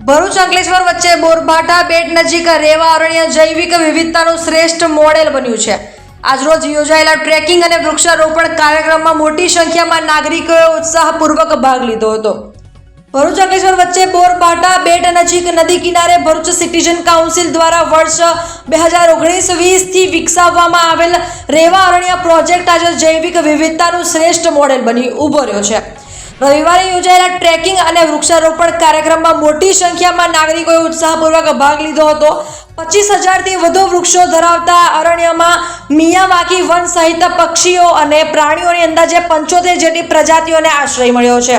ભરૂચ અંકલેશ્વર વચ્ચે બોરભાઠા બેટ નજીક રેવા અરણ્ય જૈવિક વિવિધતાનું શ્રેષ્ઠ મોડેલ બન્યું છે। આજરોજ યોજાયેલા ટ્રેકિંગ અને વૃક્ષારોપણ કાર્યક્રમમાં મોટી સંખ્યામાં નાગરિકોએ ઉત્સાહપૂર્વક ભાગ લીધો હતો। ભરૂચ અંકલેશ્વર વચ્ચે બોરભાઠા બેટ નજીક નદી કિનારે ભરૂચ સિટીઝન કાઉન્સિલ દ્વારા વર્ષ 2019-20 થી વિકસાવવામાં આવેલ રેવા અરણ્ય પ્રોજેક્ટ આજે જૈવિક વિવિધતાનું શ્રેષ્ઠ મોડેલ બની ઉભો રહ્યો છે। રવિવારે યોજાયેલા ટ્રેકિંગ અને વૃક્ષારોપણ કાર્યક્રમમાં મોટી સંખ્યામાં નાગરિકોએ ઉત્સાહપૂર્વક ભાગ લીધો હતો। 25,000 થી વધુ વૃક્ષો ધરાવતા અરણ્યમાં મિયાવાકી વન સહિત પક્ષીઓ અને પ્રાણીઓની અંદાજે 75 જેટલી પ્રજાતિઓને આશ્રય મળ્યો છે।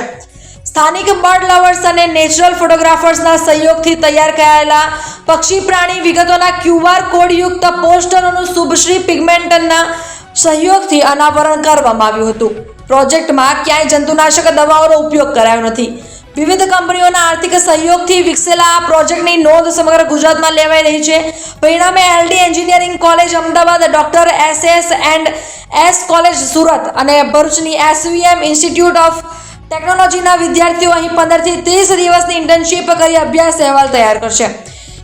સ્થાનિક બર્ડ લવર્સ અને નેચરલ ફોટોગ્રાફર્સના સહયોગથી તૈયાર કરાયેલા પક્ષી પ્રાણી વિગતોના QR કોડ યુક્ત પોસ્ટરોનું શુભશ્રી પિગમેન્ટના સહયોગથી અનાવરણ કરવામાં આવ્યું હતું। પ્રોજેક્ટમાં ક્યાંય જંતુનાશક દવાઓનો ઉપયોગ કરાયો નથી। વિવિધ કંપનીઓના આર્થિક સહયોગથી વિકસેલા આ પ્રોજેક્ટની નોંધ સમગ્ર ગુજરાતમાં લેવાઈ રહી છે। પરિણામે LD engineering college Ahmedabad, doctor SS&S college Surat અને ભરૂચની SVM ઇન્સ્ટિટ્યૂટ ઓફ ટેકનોલોજીના વિદ્યાર્થીઓ અહીં 15 થી 30 દિવસની ઇન્ટર્નશીપ કરી અભ્યાસ અહેવાલ તૈયાર કરશે।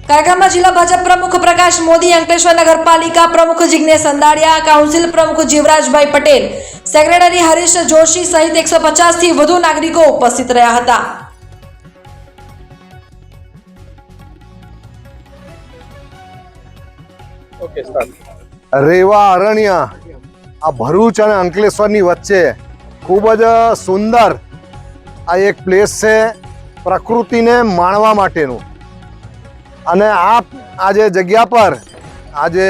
કાર્યક્રમમાં જિલ્લા ભાજપ પ્રમુખ પ્રકાશ મોદી, અંકલેશ્વર નગરપાલિકા પ્રમુખ જિગ્નેશ અંદાડિયા, કાઉન્સિલ પ્રમુખ જીવરાજભાઈ પટેલ, સેક્રેટરી હરીશ જોશી સહિત 150 થી વધુ નાગરિકો ઉપસ્થિત રહ્યા હતા। રેવા અરણ્ય આ ભરૂચ અને અંકલેશ્વરની વચ્ચે ખૂબ જ સુંદર આ એક પ્લેસ છે પ્રકૃતિને માણવા માટેનું। અને આજે જગ્યા પર આજે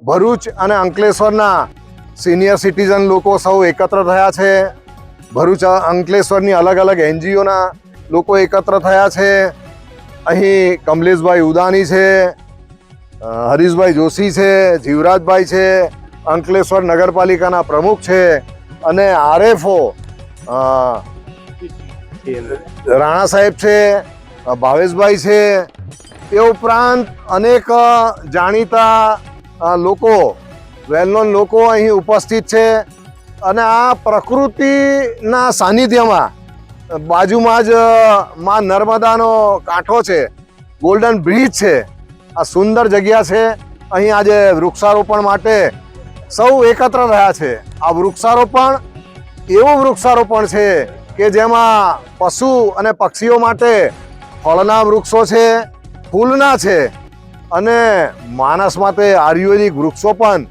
ભરૂચ અને અંકલેશ્વરના સિનિયર સિટીઝન લોકો સૌ એકત્ર થયા છે। ભરૂચ અંકલેશ્વરની અલગ અલગ NGOના લોકો એકત્ર થયા છે। અહીં કમલેશભાઈ ઉદાની છે, હરીશભાઈ જોશી છે, જીવરાજભાઈ છે, અંકલેશ્વર નગરપાલિકાના પ્રમુખ છે અને RFO રાણા સાહેબ છે, ભાવેશભાઈ છે। એ ઉપરાંત અનેક જાણીતા લોકો, વેલ નોન લોકો અહીં ઉપસ્થિત છે। અને આ પ્રકૃતિના સાનિધ્યમાં બાજુમાં જ માં નર્મદાનો કાંઠો છે, ગોલ્ડન બ્રિજ છે, આ સુંદર જગ્યા છે। અહીં આજે વૃક્ષારોપણ માટે સૌ એકત્ર રહ્યા છે। આ વૃક્ષારોપણ એવું વૃક્ષારોપણ છે કે જેમાં પશુ અને પક્ષીઓ માટે ફળના વૃક્ષો છે, ફૂલના છે અને માણસ માટે આયુર્વેદિક વૃક્ષો પણ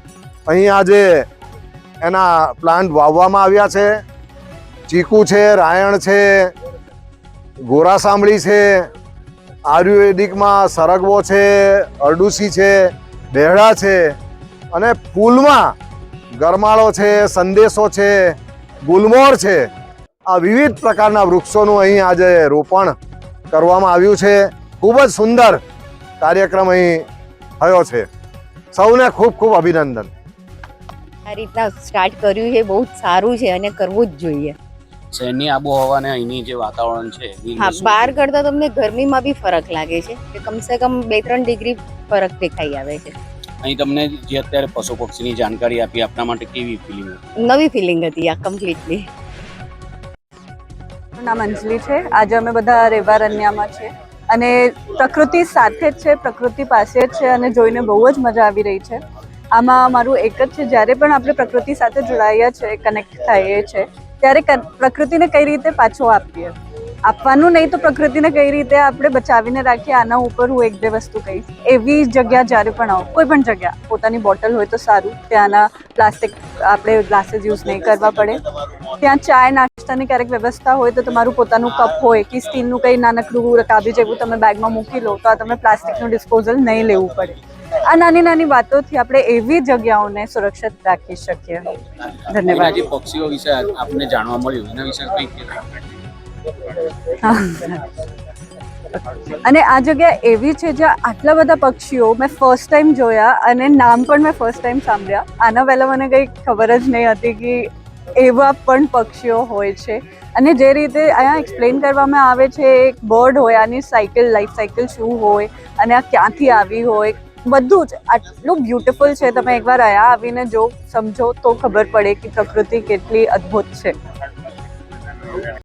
અહીં આજે એના પ્લાન્ટ વાવવામાં આવ્યા છે। ચીકુ છે, રાયણ છે, ગોરા સાંભળી છે, આયુર્વેદિકમાં સરગવો છે, અરડુસી છે, બેહડા છે અને ફૂલમાં ગરમાળો છે, સંદેશો છે, ગુલમોહર છે। આ વિવિધ પ્રકારના વૃક્ષોનું અહીં આજે રોપણ કરવામાં આવ્યું છે। ખૂબ જ સુંદર કાર્યક્રમ અહીં થયો છે। સૌને ખૂબ ખૂબ અભિનંદન। આ રીતના સ્ટાર્ટ કર્યું છે, બહુ જ સારું છે અને કરવું જ જોઈએ। શહેરની આબોહવા અને અહીંની જે વાતાવરણ છે, હા, બહાર કરતા તમને ગરમીમાં બી ફરક લાગે છે કે કમસે કમ 2-3 ડિગ્રી ફરક દેખાઈ આવે છે। અહીં તમને જે અત્યારે પશુ પક્ષીની જાણકારી આપી, આપના માટે કેવી ફિલિંગ હતી? નવી ફિલિંગ હતી આ કમ્પ્લીટલી। મારું નામ અંજલિ છે। આજે અમે બધા રેવા અરણ્યમાં છે અને પ્રકૃતિ સાથે જ છે, પ્રકૃતિ પાસે જ છે અને જોઈને બહુ જ મજા આવી રહી છે। આમાં મારું એક જ છે, જ્યારે પણ આપણે પ્રકૃતિ સાથે જોડાઈએ છીએ, કનેક્ટ થઈએ છીએ, ત્યારે પ્રકૃતિને કઈ રીતે પાછો આપીએ, આપવાનું નહીં તો પ્રકૃતિને કઈ રીતે આપણે બચાવીને રાખીએ। આના ઉપર હું 1-2 વસ્તુ કહીશ। એવી જગ્યા જ્યારે પણ આવો, કોઈ પણ જગ્યા, પોતાની બોટલ હોય તો સારું, ત્યાંના પ્લાસ્ટિક આપણે ગ્લાસીસ યુઝ નહીં કરવા પડે। ત્યાં ચાય નાસ્તાની ક્યારેક વ્યવસ્થા હોય તો તમારું પોતાનું કપ હોય કે સ્ટીલનું કંઈ નાનકડું રકાબી જેવું તમે બેગમાં મૂકી લો તો આ તમે પ્લાસ્ટિકનું ડિસ્પોઝલ નહીં લેવું પડે। આ નાની નાની વાતોથી આપણે એવી જગ્યાઓને સુરક્ષિત રાખી શકીએ। ધન્યવાદ। પક્ષીઓ વિશે આપને જાણવા મળ્યું, એના વિશે કંઈક અને આ જગ્યા એવી છે જ્યાં આટલા બધા પક્ષીઓ મેં ફર્સ્ટ ટાઈમ જોયા અને નામ પણ મેં ફર્સ્ટ ટાઈમ સાંભળ્યા। આના પહેલાં મને કંઈ ખબર જ નહીં હતી કે એવા પણ પક્ષીઓ હોય છે। અને જે રીતે અહીંયા એક્સપ્લેન કરવામાં આવે છે, એક બર્ડ હોય, આની સાયકલ, લાઈફ સાયકલ શું હોય અને આ ક્યાંથી આવી હોય, બધું જ આટલું બ્યુટીફુલ છે। તમે એકવાર અહીંયા આવીને જો સમજો તો ખબર પડે કે પ્રકૃતિ કેટલી અદ્ભુત છે।